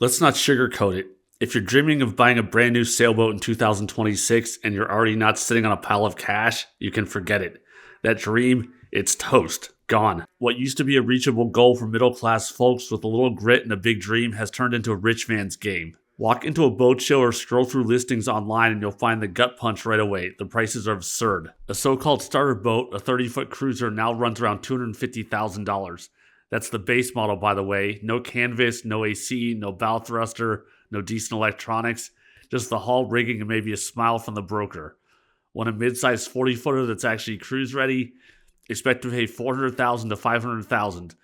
Let's not sugarcoat it. If you're dreaming of buying a brand new sailboat in 2026 and you're already not sitting on a pile of cash, you can forget it. That dream, it's toast. Gone. What used to be a reachable goal for middle class folks with a little grit and a big dream has turned into a rich man's game. Walk into a boat show or scroll through listings online and you'll find the gut punch right away. The prices are absurd. A so-called starter boat, a 30-foot cruiser, now runs around $250,000. That's the base model, by the way. No canvas, no AC, no bow thruster, no decent electronics. Just the hull rigging and maybe a smile from the broker. Want a mid-sized 40-footer that's actually cruise-ready? Expect to pay $400,000 to $500,000.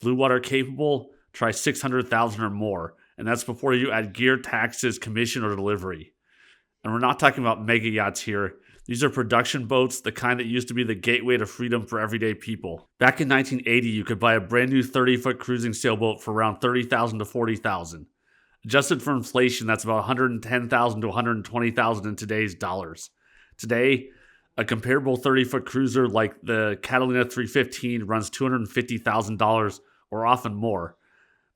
Blue water capable? Try $600,000 or more. And that's before you add gear, taxes, commission, or delivery. And we're not talking about mega yachts here. These are production boats, the kind that used to be the gateway to freedom for everyday people. Back in 1980, you could buy a brand new 30-foot cruising sailboat for around $30,000 to $40,000. Adjusted for inflation, that's about $110,000 to $120,000 in today's dollars. Today, a comparable 30-foot cruiser like the Catalina 315 runs $250,000 or often more.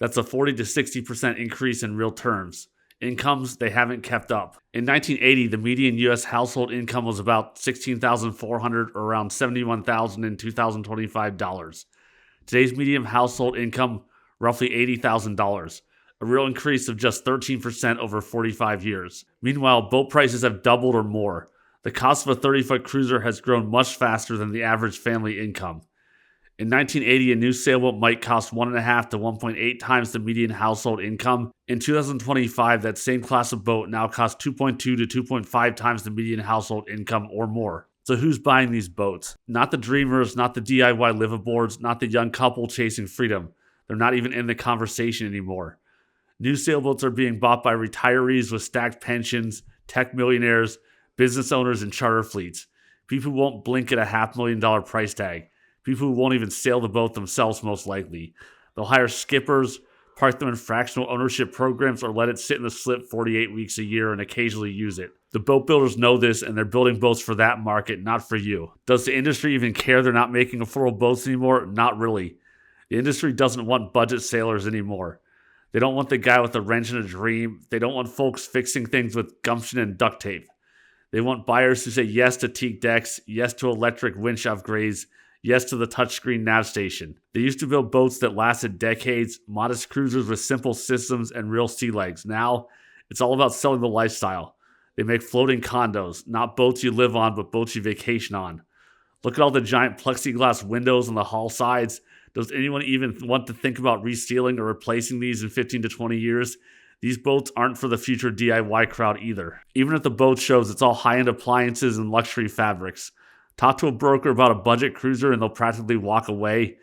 That's a 40 to 60% increase in real terms. Incomes, they haven't kept up. In 1980, the median U.S. household income was about $16,400 or around $71,000 in 2025 dollars. Today's median household income, roughly $80,000, a real increase of just 13% over 45 years. Meanwhile, boat prices have doubled or more. The cost of a 30-foot cruiser has grown much faster than the average family income. In 1980, a new sailboat might cost 1.5 to 1.8 times the median household income. In 2025, that same class of boat now costs 2.2 to 2.5 times the median household income or more. So who's buying these boats? Not the dreamers, not the DIY liveaboards, not the young couple chasing freedom. They're not even in the conversation anymore. New sailboats are being bought by retirees with stacked pensions, tech millionaires, business owners, and charter fleets. People who won't blink at a $500,000 price tag. People who won't even sail the boat themselves, most likely. They'll hire skippers, park them in fractional ownership programs, or let it sit in the slip 48 weeks a year and occasionally use it. The boat builders know this, and they're building boats for that market, not for you. Does the industry even care they're not making affordable boats anymore? Not really. The industry doesn't want budget sailors anymore. They don't want the guy with a wrench and a dream. They don't want folks fixing things with gumption and duct tape. They want buyers who say yes to teak decks, yes to electric winch upgrades, yes to the touchscreen nav station. They used to build boats that lasted decades, modest cruisers with simple systems and real sea legs. Now, it's all about selling the lifestyle. They make floating condos, not boats you live on, but boats you vacation on. Look at all the giant plexiglass windows on the hull sides. Does anyone even want to think about resealing or replacing these in 15 to 20 years? These boats aren't for the future DIY crowd either. Even at the boat shows, it's all high-end appliances and luxury fabrics. Talk to a broker about a budget cruiser and they'll practically walk away.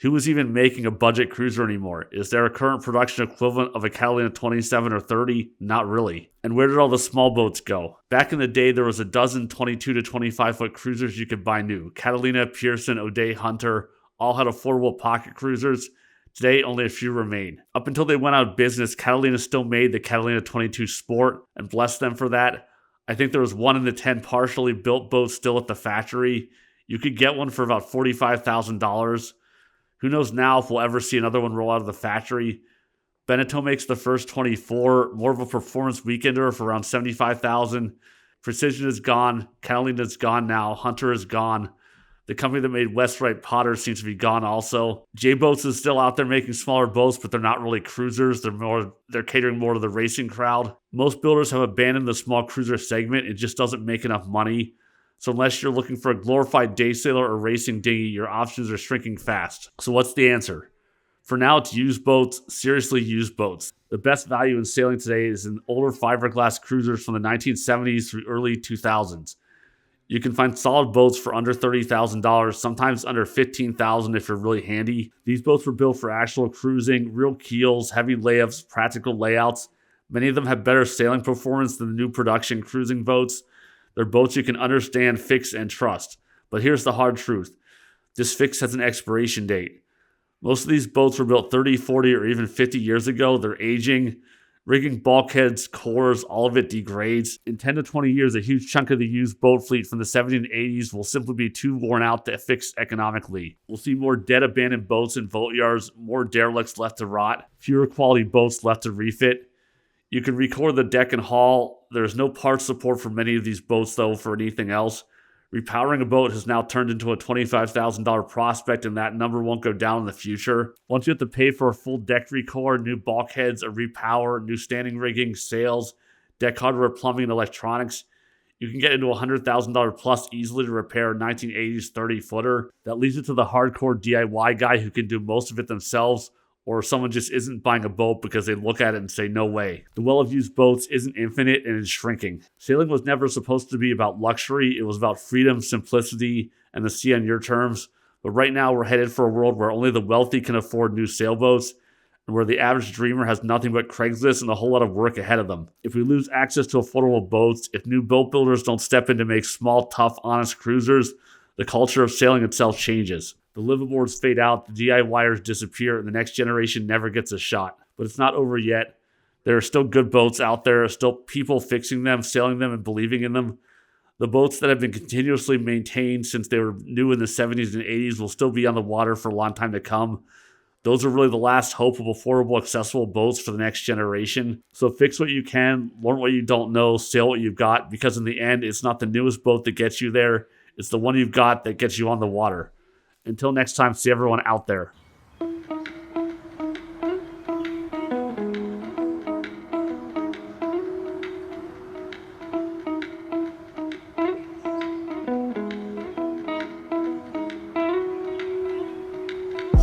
Who is even making a budget cruiser anymore? Is there a current production equivalent of a Catalina 27 or 30? Not really. And where did all the small boats go? Back in the day, there was a dozen 22 to 25-foot cruisers you could buy new. Catalina, Pearson, O'Day, Hunter all had affordable pocket cruisers. Today, only a few remain. Up until they went out of business, Catalina still made the Catalina 22 Sport, and bless them for that. I think there was 1 in the 10 partially built boats still at the factory. You could get one for about $45,000. Who knows now if we'll ever see another one roll out of the factory. Beneteau makes the first 24, more of a performance weekender for around $75,000. Precision is gone. Catalina is gone now. Hunter is gone. The company that made Westwright Potter seems to be gone also. J-Boats is still out there making smaller boats, but they're not really cruisers. They're catering more to the racing crowd. Most builders have abandoned the small cruiser segment. It just doesn't make enough money. So unless you're looking for a glorified day sailor or racing dinghy, your options are shrinking fast. So what's the answer? For now, it's used boats, seriously used boats. The best value in sailing today is in older fiberglass cruisers from the 1970s through early 2000s. You can find solid boats for under $30,000, sometimes under $15,000 if you're really handy. These boats were built for actual cruising, real keels, heavy layups, practical layouts. Many of them have better sailing performance than the new production cruising boats. They're boats you can understand, fix, and trust. But here's the hard truth. This fix has an expiration date. Most of these boats were built 30, 40, or even 50 years ago. They're aging. Rigging, bulkheads, cores, all of it degrades. In 10 to 20 years, a huge chunk of the used boat fleet from the 70s and 80s will simply be too worn out to fix economically. We'll see more dead abandoned boats in boat yards, more derelicts left to rot, fewer quality boats left to refit. You can recore the deck and hull. There's no part support for many of these boats, though, for anything else. Repowering a boat has now turned into a $25,000 prospect, and that number won't go down in the future. Once you have to pay for a full deck recore, new bulkheads, a repower, new standing rigging, sails, deck hardware, plumbing, and electronics, you can get into $100,000 plus easily to repair a 1980s 30-footer. That leaves it to the hardcore DIY guy who can do most of it themselves, or someone just isn't buying a boat because they look at it and say, no way. The well of used boats isn't infinite and is shrinking. Sailing was never supposed to be about luxury. It was about freedom, simplicity, and the sea on your terms. But right now we're headed for a world where only the wealthy can afford new sailboats, and where the average dreamer has nothing but Craigslist and a whole lot of work ahead of them. If we lose access to affordable boats, if new boat builders don't step in to make small, tough, honest cruisers, the culture of sailing itself changes. The liveaboards fade out, the DIYers disappear, and the next generation never gets a shot. But it's not over yet. There are still good boats out there, still people fixing them, sailing them, and believing in them. The boats that have been continuously maintained since they were new in the 70s and 80s will still be on the water for a long time to come. Those are really the last hope of affordable, accessible boats for the next generation. So fix what you can, learn what you don't know, sail what you've got, because in the end, it's not the newest boat that gets you there. It's the one you've got that gets you on the water. Until next time, see everyone out there.